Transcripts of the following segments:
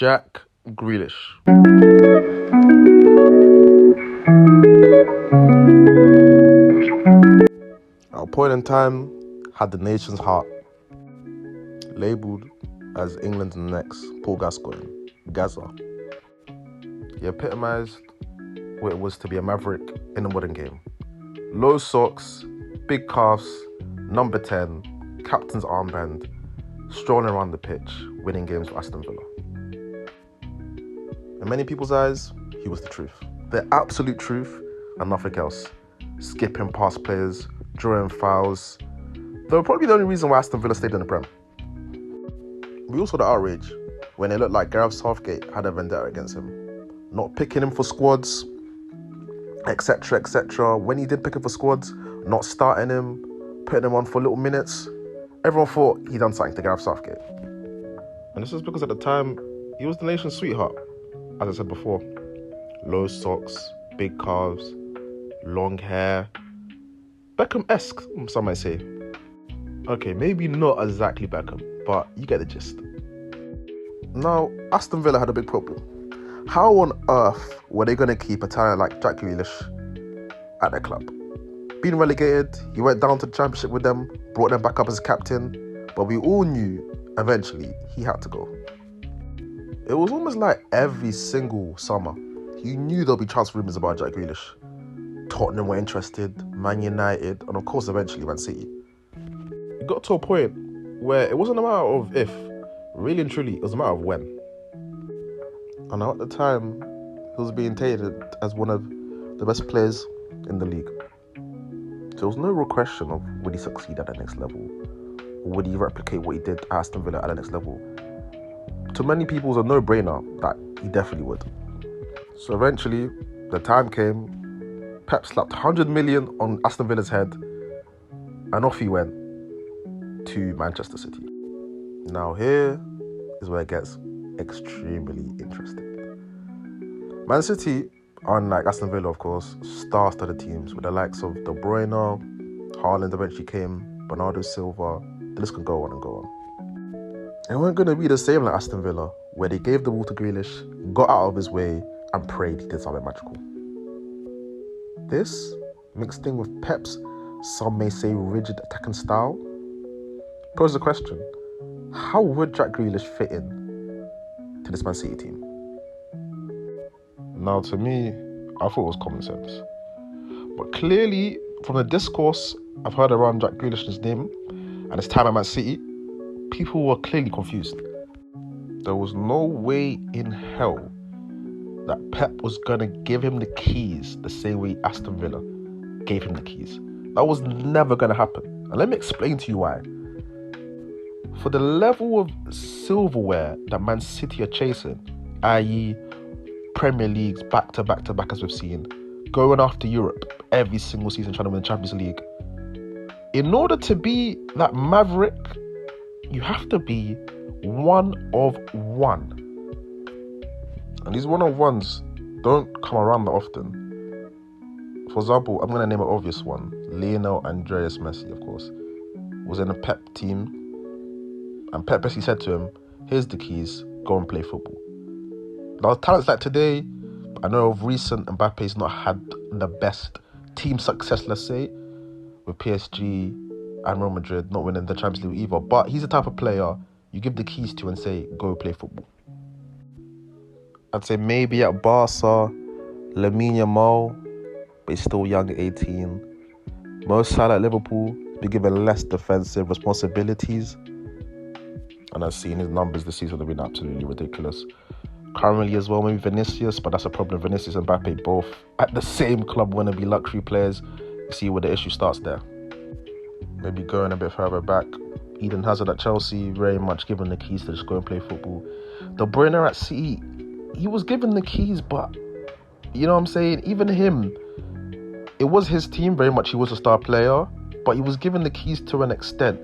Jack Grealish. At a point in time, had the nation's heart. Labelled as England's next Paul Gascoigne, Gazza. He epitomised what it was to be a maverick in the modern game. Low socks, big calves, number 10, captain's armband, strolling around the pitch, winning games for Aston Villa. In many people's eyes, he was the truth. The absolute truth and nothing else. Skipping past players, drawing fouls. They were probably the only reason why Aston Villa stayed in the Prem. We all saw the outrage when it looked like Gareth Southgate had a vendetta against him. Not picking him for squads, etc, etc. When he did pick him for squads, not starting him, putting him on for little minutes. Everyone thought he done something to Gareth Southgate. And this is because at the time, he was the nation's sweetheart. As I said before, low socks, big calves, long hair. Beckham-esque, some might say. Okay, maybe not exactly Beckham, but you get the gist. Now, Aston Villa had a big problem. How on earth were they going to keep a talent like Jack Grealish at their club? Being relegated, he went down to the Championship with them, brought them back up as captain, but we all knew eventually he had to go. It was almost like every single summer, you knew there'll be transfer rumours about Jack Grealish. Tottenham were interested, Man United, and of course eventually Man City. It got to a point where it wasn't a matter of if, really and truly, it was a matter of when. And now at the time, he was being touted as one of the best players in the league. So there was no real question of would he succeed at the next level, or would he replicate what he did at Aston Villa at the next level. To many people, it was a no-brainer that he definitely would. So eventually, the time came, Pep slapped 100 million on Aston Villa's head, and off he went to Manchester City. Now here is where it gets extremely interesting. Man City, unlike Aston Villa of course, star-studded teams with the likes of De Bruyne, Haaland eventually came, Bernardo Silva, the list can go on and go on. It weren't going to be the same like Aston Villa, where they gave the ball to Grealish, got out of his way and prayed he did something magical. This, mixed in with Pep's, some may say, rigid attacking style, poses a question. How would Jack Grealish fit in to this Man City team? Now, to me, I thought it was common sense. But clearly, from the discourse I've heard around Jack Grealish's name and his time at Man City, people were clearly confused. There was no way in hell that Pep was going to give him the keys the same way Aston Villa gave him the keys. That was never going to happen. And let me explain to you why. For the level of silverware that Man City are chasing, i.e. Premier Leagues back-to-back as we've seen, going after Europe every single season trying to win the Champions League, in order to be that maverick, you have to be one of one. And these one-of-ones don't come around that often. For example, I'm going to name an obvious one. Lionel Andreas Messi, of course, was in a Pep team. And Pep basically said to him, here's the keys, go and play football. Now, talents like today, I know of recent, Mbappe's not had the best team success, let's say, with PSG and Real Madrid not winning the Champions League either. But he's the type of player you give the keys to and say, go play football. I'd say maybe at Barca, Lamine Yamal, but he's still young at 18. Mo Salah at Liverpool, be given less defensive responsibilities. And I've seen his numbers this season have been absolutely ridiculous. Currently as well, maybe Vinicius, but that's a problem. Vinicius and Mbappe both at the same club want to be luxury players. You see where the issue starts there. Maybe going a bit further back, Eden Hazard at Chelsea, very much given the keys to just go and play football. De Bruyne at City, he was given the keys, but you know what I'm saying? Even him, it was his team, very much he was a star player, but he was given the keys to an extent.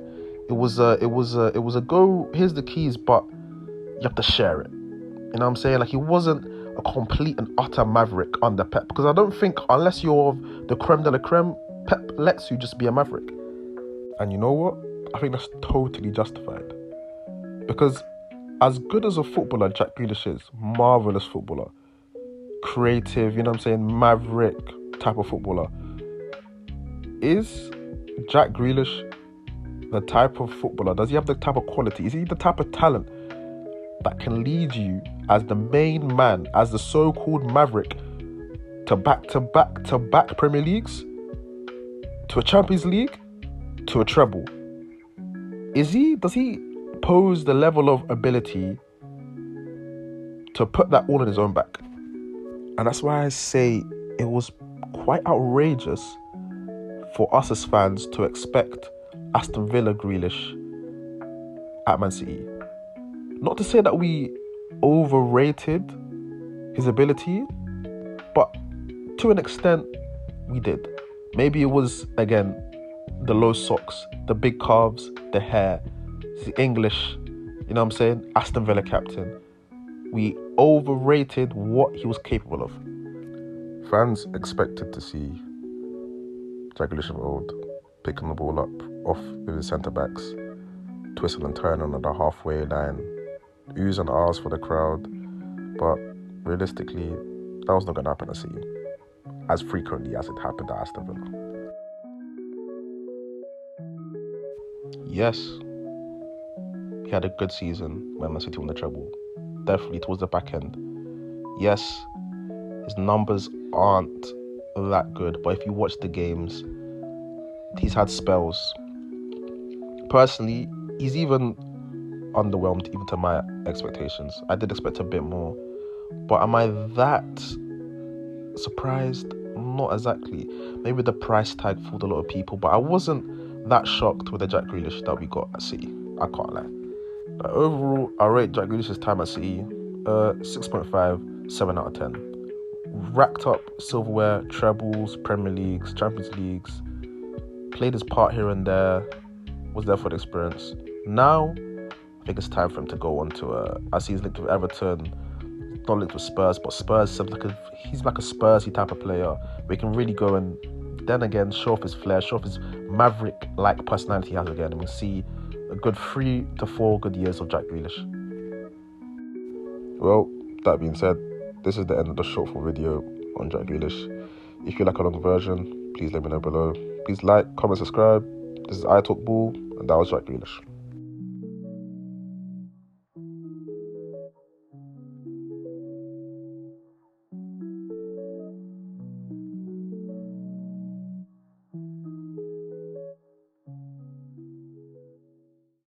It was a go, here's the keys, but you have to share it. You know what I'm saying? Like, he wasn't a complete and utter maverick under Pep. Because I don't think, unless you're the creme de la creme, Pep lets you just be a maverick. And you know what? I think that's totally justified. Because as good as a footballer Jack Grealish is, marvellous footballer, creative, you know what I'm saying, maverick type of footballer, is Jack Grealish the type of footballer, does he have the type of quality, is he the type of talent that can lead you as the main man, as the so-called maverick, to back Premier Leagues, to a Champions League, to a treble? Does he pose the level of ability to put that all on his own back? And that's why I say it was quite outrageous for us as fans to expect Aston Villa Grealish at Man City. Not to say that we overrated his ability, but to an extent we did. Maybe it was, again, the low socks, the big calves, the hair, the English, you know what I'm saying, Aston Villa captain. We overrated what he was capable of. Fans expected to see Jack Grealish of old picking the ball up off with his centre-backs, twisting and turning on the halfway line, oohs and ahs for the crowd, but realistically, that was not going to happen at City, as frequently as it happened at Aston Villa. Yes, he had a good season when Man City won the treble, definitely towards the back end. Yes, his numbers aren't that good, but if you watch the games, he's had spells. Personally, he's even underwhelmed even to my expectations. I did expect a bit more, but am I that surprised? Not exactly. Maybe the price tag fooled a lot of people, but I wasn't that shocked with the Jack Grealish that we got at City. I can't lie. But overall, I rate Jack Grealish's time at City 6.5, 7 out of 10. Racked up silverware, trebles, Premier Leagues, Champions Leagues, played his part here and there, was there for the experience. Now, I think it's time for him to go on to, I see he's linked with Everton, not linked with Spurs, but Spurs, he's like a Spursy type of player where he can really go and then again show off his flair, show off his maverick-like personality he has again, and we'll see a good 3 to 4 good years of Jack Grealish. Well, that being said, this is the end of the short form video on Jack Grealish. If you like a long version, please let me know below. Please like, comment, subscribe. This is I-TalkBall, and that was Jack Grealish.